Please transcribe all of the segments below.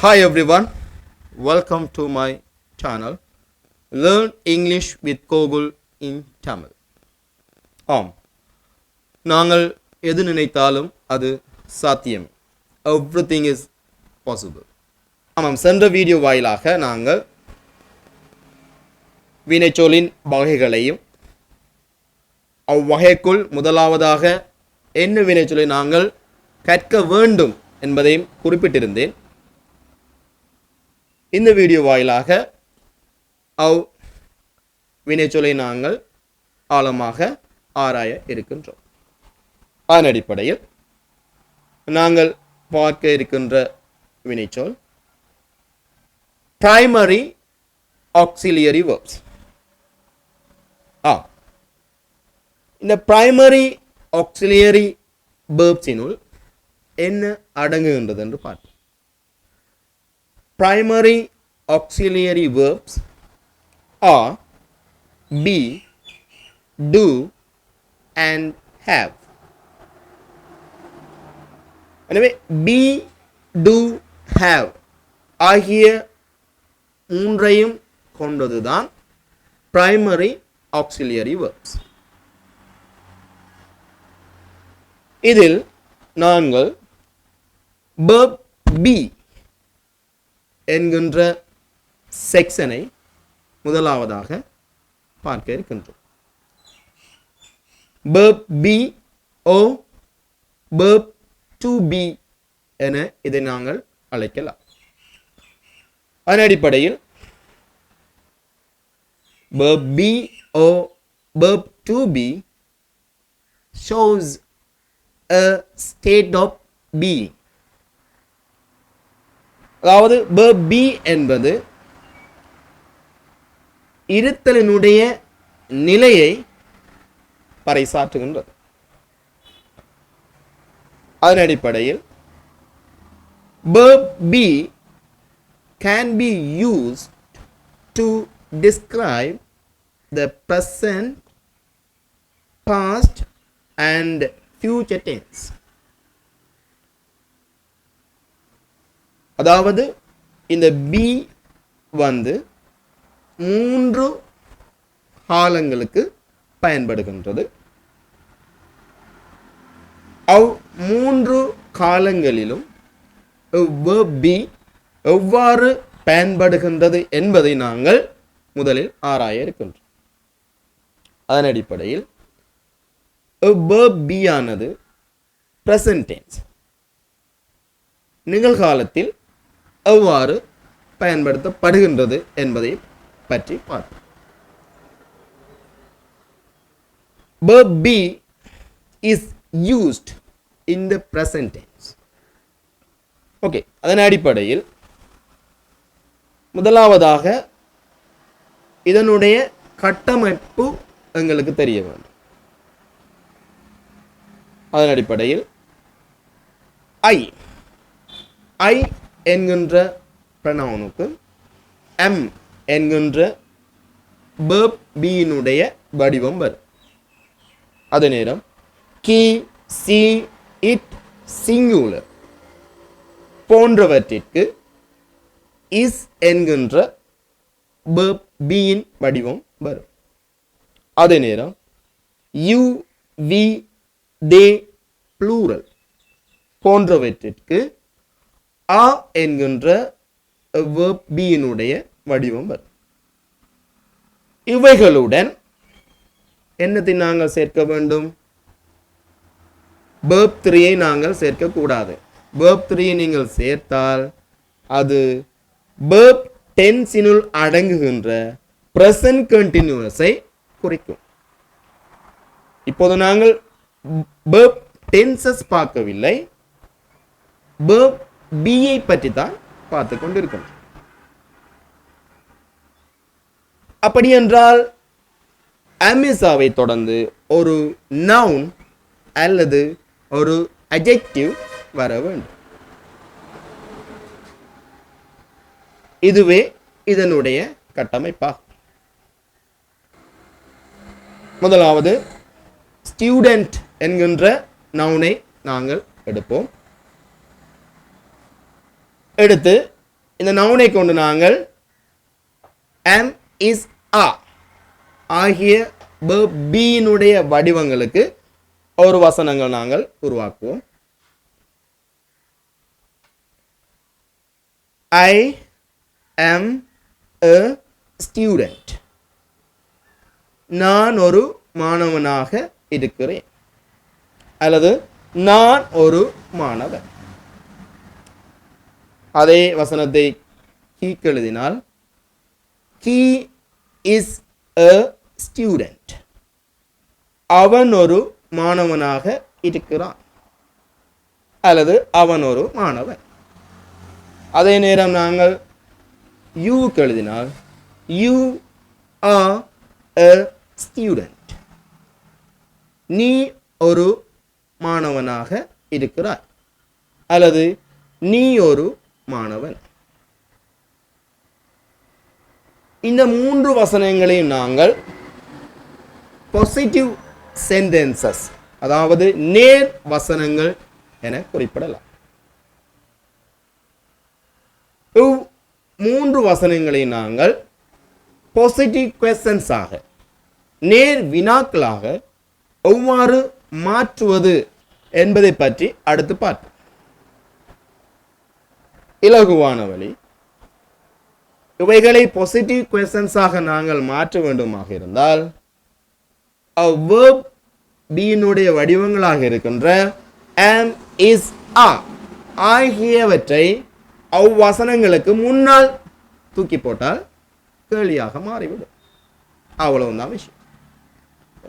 Hi everyone, welcome to my channel Learn English with Google in Tamil. ஆம், நாங்கள் எது நினைத்தாலும் அது சாத்தியம். Everything is possible. ஆமாம், சென்ற வீடியோ வாயிலாக நாங்கள் வினைச்சொல்லின் வகைகளையும் அவ்வகைக்குள் முதலாவதாக என்ன வினைச்சொல்லை நாங்கள் கற்க வேண்டும் என்பதையும் குறிப்பிட்டிருந்தேன். இந்த வீடியோ வாயிலாக வினைச்சொல்லை நாங்கள் ஆழமாக ஆராய இருக்கின்றோம். அதன் அடிப்படையில் நாங்கள் பார்க்க இருக்கின்ற வினைச்சொல் பிரைமரி ஆக்சிலியரி வேர்ப்ஸ். இந்த பிரைமரி ஆக்சிலியரி வேர்ப்ஸினுள் என்ன அடங்குகின்றது என்று பார்ப்போம். Primary auxiliary verbs are be, do and have. எனவே be, do, have ஆகிய மூன்றையும் கொண்டதுதான் primary auxiliary verbs. இதில் நாங்கள் verb be என்கின்ற செக்ஷனை முதலாவதாக பார்க்க இருக்கின்றோம். verb be or verb to be என இதை நாங்கள் அழைக்கலாம். அதன் அடிப்படையில் verb be or verb to be shows a state of being. அதாவது verb be என்பது இருத்தலினுடைய நிலையை பறைசாற்றுகின்றது. அதன் அடிப்படையில் verb be can be used to describe the present, past and future tense. அதாவது இந்த பி வந்து மூன்று காலங்களுக்கு பயன்படுகின்றது. மூன்று காலங்களிலும் verb be எவ்வாறு பயன்படுகின்றது என்பதை நாங்கள் முதலில் ஆராய இருக்கின்றோம். அதன் அடிப்படையில் verb be ஆனது present tense நிகழ்காலத்தில் எவ்வாறு பயன்படுத்தப்படுகின்றது என்பதை பற்றி பார்ப்போம். verb be is used in the present tense. Okay, அதன் அடிப்படையில் முதலாவதாக இதனுடைய கட்டமைப்பு எங்களுக்கு தெரிய வேண்டும். அதன் அடிப்படையில் ஐ என்கின்ற ப்ரனவுனுக்கு எம் என்கின்ற verb be யினுடைய வடிவம் வரும். அதே நேரம் கி, சி, இட், சிங்குலர் போன்றவற்றிற்கு இஸ் என்கின்ற verb be யின் வடிவம் வரும். அதே நேரம் யூ, வி, தே ப்ளூரல் போன்றவற்றிற்கு ஆ என்கின்ற verb be யினுடைய வடிவம் வரும். இவைகளுடன் என்னத்தை நாங்கள் சேர்க்க வேண்டும்? verb 3 நாங்கள் சேர்க்கக்கூடாது. verb 3 நீங்கள் சேர்த்தால் அது verb tense-னுள் அடங்குகின்ற present continuous-ஐ குறிக்கும். இப்போது நாங்கள் verb tenses பார்க்கவில்லை, verb be ஐ பற்றி தான் பார்த்து கொண்டிருக்கிறோம். அப்படி என்றால் அமிசாவை தொடர்ந்து ஒரு நவுன் அல்லது ஒரு adjective வர வேண்டும். இதுவே இதனுடைய கட்டமைப்பாகும். முதலாவது ஸ்டூடெண்ட் என்கின்ற நவுனை நாங்கள் எடுப்போம். எடுத்து இந்த நவுனை கொண்டு நாங்கள் am is are ஆகிய verb be-னுடைய வடிவங்களுக்கு ஒரு வசனங்கள் நாங்கள் உருவாக்குவோம். I am a student. நான் ஒரு மாணவனாக இருக்கிறேன். அல்லது நான் ஒரு மாணவன். அதே வசனத்தை கீக்கு எழுதினால் he is a student. அவன் ஒரு மாணவனாக இருக்கிறான். அல்லது அவன் ஒரு மாணவன். அதே நேரம் நாங்கள் யூக்கு எழுதினால் you are a student. நீ ஒரு மாணவனாக இருக்கிறாய். அல்லது நீ ஒரு மாணவன். இந்த மூன்று வசனங்களையும் நாங்கள் பாசிட்டிவ் சென்டென்சஸ், அதாவது நேர் வசனங்கள் என குறிப்பிடலாம். மூன்று வசனங்களை நாங்கள் பாசிட்டிவ் கொஸ்டின்ஸ் ஆக, நேர் வினாக்களாக எவ்வாறு மாற்றுவது என்பதை பற்றி அடுத்து பார்ப்போம். இலகுவான வழி, இவைகளை பாசிட்டிவ் கொஸ்டின்ஸ் ஆக நாங்கள் மாற்ற வேண்டுமாக இருந்தால் verb be-னுடைய வடிவங்களாக இருக்கின்ற am is are ஆகியவற்றை அவ்வசனங்களுக்கு முன்னால் தூக்கி போட்டால் கேள்வியாக மாறிவிடும். அவ்வளவுதான் விஷயம்.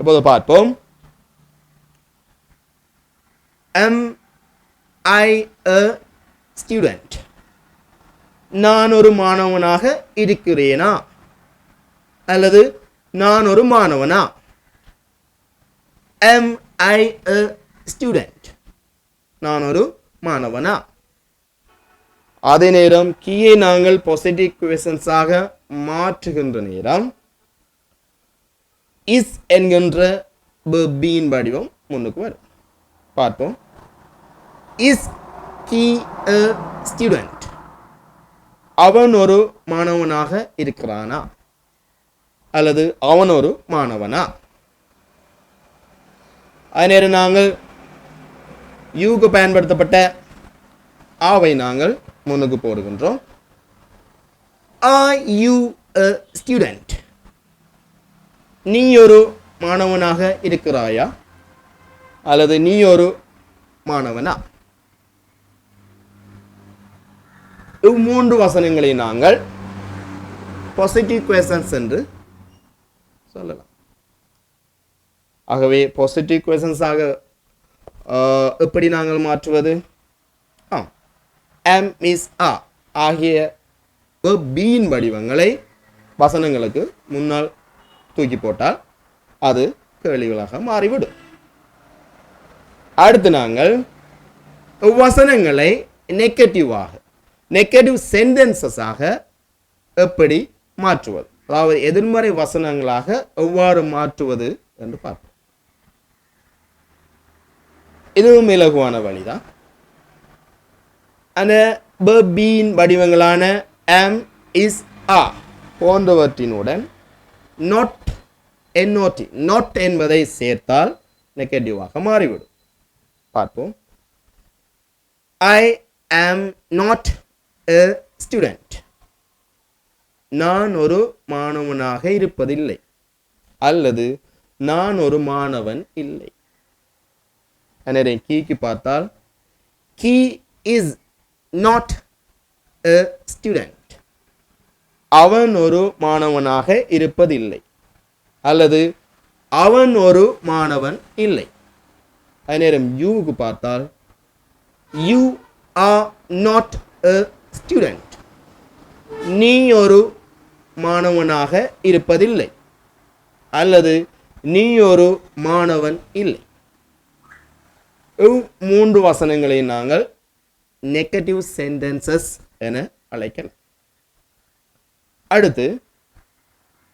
இப்போது பார்ப்போம். am I a student? நான் ஒரு மாணவனாக இருக்கிறேனா? அல்லது நான் ஒரு மாணவனா? am I a student? நான் ஒரு மாணவனா? அதே நேரம் கீயை நாங்கள் பாசிட்டிவ் கொஸ்டின்ஸ் ஆக மாற்றுகின்ற நேரம் இஸ் என்கின்ற verb be-ன் வடிவம் முன்னுக்கு வரும். பார்ப்போம். Is he a student? அவன் ஒரு மாணவனாக இருக்கிறானா? அல்லது அவன் ஒரு மாணவனா? அதே நேரம் நாங்கள் யூக்கு பயன்படுத்தப்பட்ட ஆவை நாங்கள் முன்னுக்கு போடுகின்றோம். Are you a student? நீ ஒரு மாணவனாக இருக்கிறாயா? அல்லது நீ ஒரு மாணவனா? இம்மூன்று வசனங்களை நாங்கள் பாசிட்டிவ் கொஸ்டின்ஸ் என்று சொல்லலாம். ஆகவே பாசிட்டிவ் கொஸ்டின்ஸ் ஆக எப்படி நாங்கள் மாற்றுவது? am is are ஆகிய verb be-ன் வடிவங்களை வசனங்களுக்கு முன்னால் தூக்கி போட்டால் அது கேள்விகளாக மாறிவிடும். அடுத்து நாங்கள் வசனங்களை நெகட்டிவாக, நெகட்டிவ் சென்டென்சஸ் ஆக எப்படி மாற்றுவது, அதாவது எதிர்மறை வசனங்களாக எவ்வாறு மாற்றுவது என்று பார்ப்போம். இதுவும் இலகுவான வழிதான். அந்த verb be-ன் வடிவங்களான am is are போன்றவற்றினுடன் not not என்பதை சேர்த்தால் நெகட்டிவாக மாறிவிடும். பார்ப்போம். I am not a student. நான் ஒரு மாணவனாக இருப்பதில்லை. அல்லது நான் ஒரு மாணவன் இல்லை. எனவே கீக்கு பார்த்தால் he is not a student. அவன் ஒரு மாணவனாக இருப்பதில்லை. அல்லது அவன் ஒரு மாணவன் இல்லை. அதே நேரம் யூக்கு பார்த்தால் you are not a student. நீ ஒரு மாணவனாக இருப்பதில்லை. அல்லது நீ ஒரு மாணவன் இல்லை. மூன்று வசனங்களை நாங்கள் நெகட்டிவ் சென்டென்சஸ் என அழைக்கலாம். அடுத்து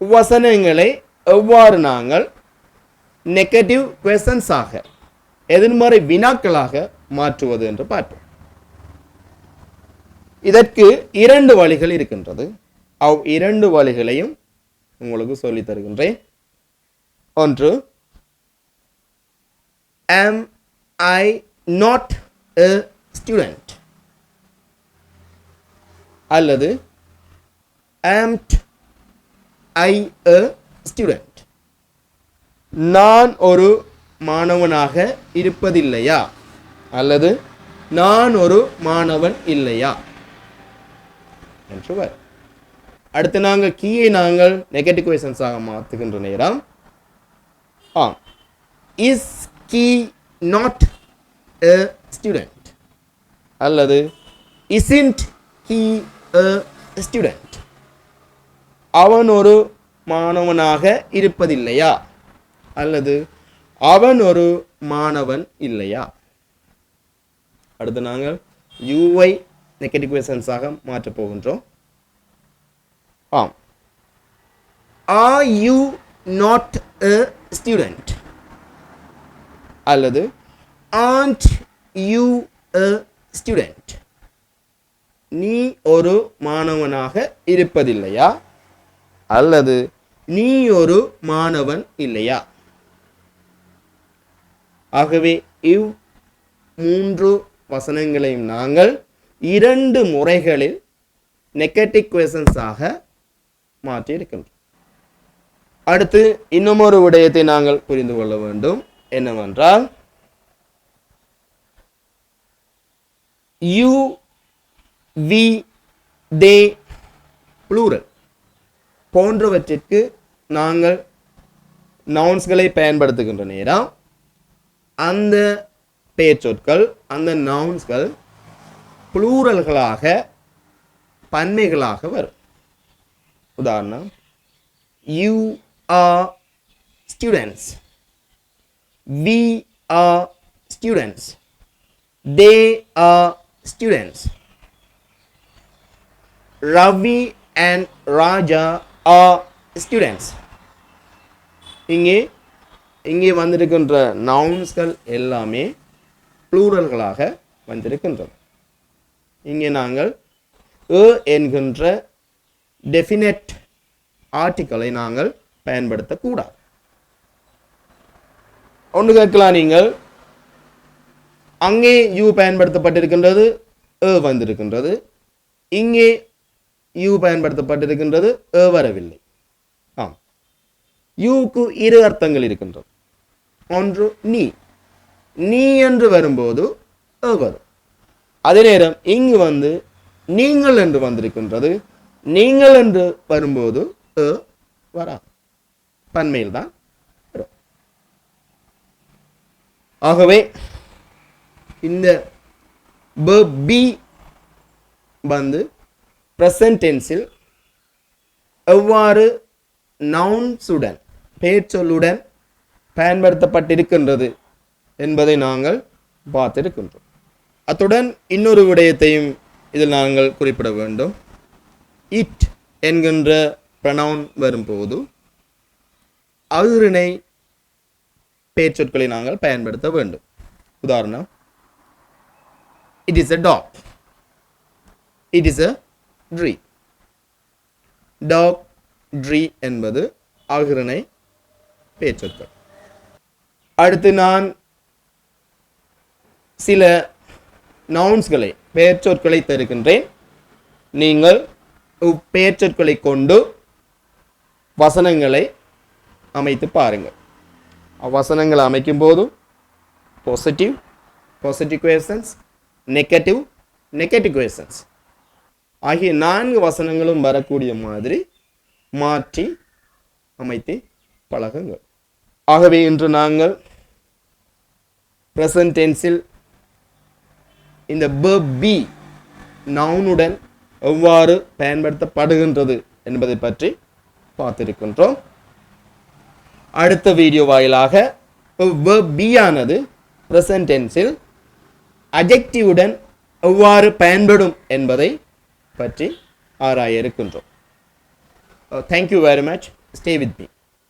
வசனங்களை எவ்வாறு நாங்கள் நெகட்டிவ் கொஸ்டின்ஸ் ஆக, எதிர்மறை வினாக்களாக மாற்றுவது என்று பார்ப்போம். இதற்கு இரண்டு வழிகள் இருக்கின்றது. அவ் இரண்டு வழிகளையும் உங்களுக்கு சொல்லித் தருகின்றேன். ஒன்று, am I not a student, அல்லது am't I a student, நான் ஒரு மாணவனாக இருப்பதில்லையா அல்லது நான் ஒரு மாணவன் இல்லையா என்று வரும். அடுத்து நாங்கள் கீயை நாங்கள் நெகட்டிவ் கொஸ்டின்ஸாக மாற்றுகின்ற நேரம் ஆம், is he not a student அல்லது isn't he a student, அவன் ஒரு மாணவனாக இருப்பதில்லையா அல்லது அவன் ஒரு மாணவன் இல்லையா. அடுத்து நாங்கள் யூஐ நெகட்டிவ் கொஸ்டின்ஸாக மாற்றப் போகின்றோம். ஆம், are you not a student அல்லது aren't you a student, நீ ஒரு மாணவனாக இருப்பதில்லையா அல்லது நீ ஒரு மாணவன் இல்லையா. ஆகவே இவ் மூன்று வசனங்களையும் நாங்கள் இரண்டு முறைகளில் நெகட்டிவ் கொஸ்டின்ஸாக மாற்றி இருக்கின்றோம். அடுத்து இன்னும் ஒரு விடயத்தை நாங்கள் புரிந்து கொள்ள வேண்டும். என்னவென்றால், யூ, வி, தே, ப்ளூரல் போன்றவற்றிற்கு நாங்கள் நவுன்ஸ்களை பயன்படுத்துகின்ற நேரம் அந்த பெயர்ச்சொற்கள், அந்த நவுன்ஸ்கள் ப்ளூரல்களாக, பன்மைகளாக வரும். உதாரணம், you are students, we are students, they are students, Ravi and Raja are students. இங்கே வந்திருக்கின்ற நவுன்ஸ்கள் எல்லாமே ப்ளூரல்களாக வந்திருக்கின்றது. இங்கே நாங்கள் என்கின்ற டெஃபினட் ஆர்டிக்கலை நாங்கள் பயன்படுத்தக்கூடாது. ஒன்று கேட்கலாம் நீங்கள், அங்கே யூ பயன்படுத்தப்பட்டிருக்கின்றது, வந்திருக்கின்றது, இங்கே யூ பயன்படுத்தப்பட்டிருக்கின்றது, வரவில்லை. ஆம், யூக்கு இரு அர்த்தங்கள் இருக்கின்றது. ஒன்று நீ என்று வரும்போது வரும். அதே நேரம் இங்கு வந்து நீங்கள் என்று வந்திருக்கின்றது, நீங்கள் என்று வரும்போது வராது, பன்மையில் தான். ஆகவே இந்த verb be வந்து present tense-இல் எவ்வாறு நவுன்ஸுடன், பெயர்ச்சொல்லுடன் பயன்படுத்தப்பட்டிருக்கின்றது என்பதை நாங்கள் பார்த்திருக்கின்றோம். அத்துடன் இன்னொரு விடயத்தையும் இதில் நாங்கள் குறிப்பிட வேண்டும். இட் என்கின்ற ப்ரனவுன் வரும்போது அஃறிணை பெயர்ச்சொற்களை நாங்கள் பயன்படுத்த வேண்டும். உதாரணம், it is a dog, it is a tree. dog, tree என்பது அஃறிணை பெயர்ச்சொற்கள். அடுத்து நான் சில நவுன்ஸ்களை, பெயர்ச்சொற்களை தருகின்றேன். நீங்கள் பெயர்ச்சொற்களை கொண்டு வசனங்களை அமைத்து பாருங்கள். வசனங்களை அமைக்கும் போது பாசிட்டிவ் கொஸ்டின்ஸ், நெகட்டிவ் கொஸ்டின்ஸ் ஆகிய 4 வசனங்களும் வரக்கூடிய மாதிரி மாற்றி அமைத்து பழகுங்கள். ஆகவே இன்று நாங்கள் பிரசன்ட் டென்ஸில் இந்த verb be நவுனுடன் எவ்வாறு பயன்படுத்தப்படுகின்றது என்பதை பற்றி பார்த்திருக்கின்றோம். அடுத்த வீடியோ வாயிலாக verb be ஆனது present tense-இல் adjective-உடன் எவ்வாறு பயன்படும் என்பதை பற்றி ஆராய இருக்கின்றோம். Thank you very much. Stay with me.